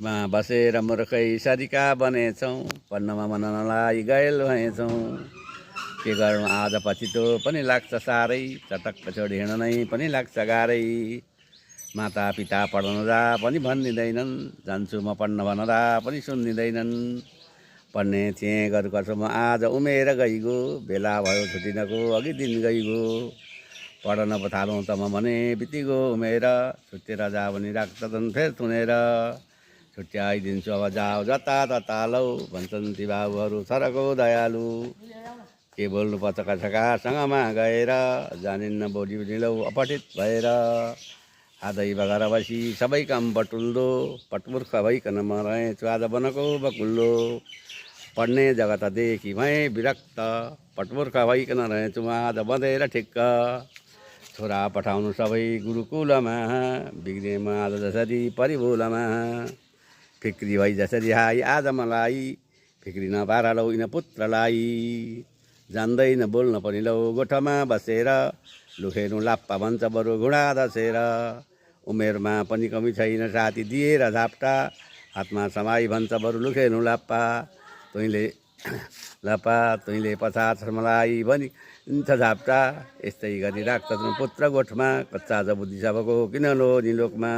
मा बसेर मूर्खै सरिका बनेछौँ, पढ्नमा मन नलाई गयल भएछौँ। के गरौँ आज पछितो पनि लाग्छ साह्रै, चटक्क छोडी हिँड्नै पनि लाग्छ गाह्रै। माता पिता पढ्न जा पनि भनिदिँदैनन्, जान्छु म पढ्न भन्दा पनि सुनिदिँदैनन्। पढ्ने थिएँ गरौँ कसो म आज उमेर गइगयो, बेला भयो छुटिनको अघि दिन गइगयो। पढ्न पो थालौँ त म भने बितिगयो उमेर, छुट्टेर जा भनी राख्छन् फेर थुनेर। छुट्याइदिन्छु अब जाऊ जतातता लौ, भन्छन् ती बाबुहरू छरको दयालु। के बोल्नु पर्छ कसकासँगमा गएर, जानिन्न बोली लौ अपठित भएर। आधै बगर बसी सबै काम बटुल्दो, पटमुर्ख भइकन म रहेछु आज बनको बकुल्लो। पढ्ने जगतदेखि भएँ विरक्त, पटमुर्ख भइकन रहेछु म आज बँधेर ठिक्क। छोरा पठाउनु सबै गुरुकुलमा, बिग्रेँ म आज जसरी परिभुलमा। फिक्री भई जसरी हाई आज मलाई, फिक्री नपार लौ यिन पुत्रलाई। जान्दैन बोल्न पनि लौ गोठमा बसेर, लुखेर्नु लाप्पा भन्छ बरु घुँडा धसेर। उमेरमा पनि कमी छैन साथी दिएर झाप्टा, हातमा समाई भन्छ बरु लुखेर्नु लाप्पा। तुइले पछार्छ मलाई भनी दिन्छ झाप्टा, यस्तै गरी राख्छन् पुत्र गोठमा। कच्चा बुद्धि सबको किन लो निलोकमा।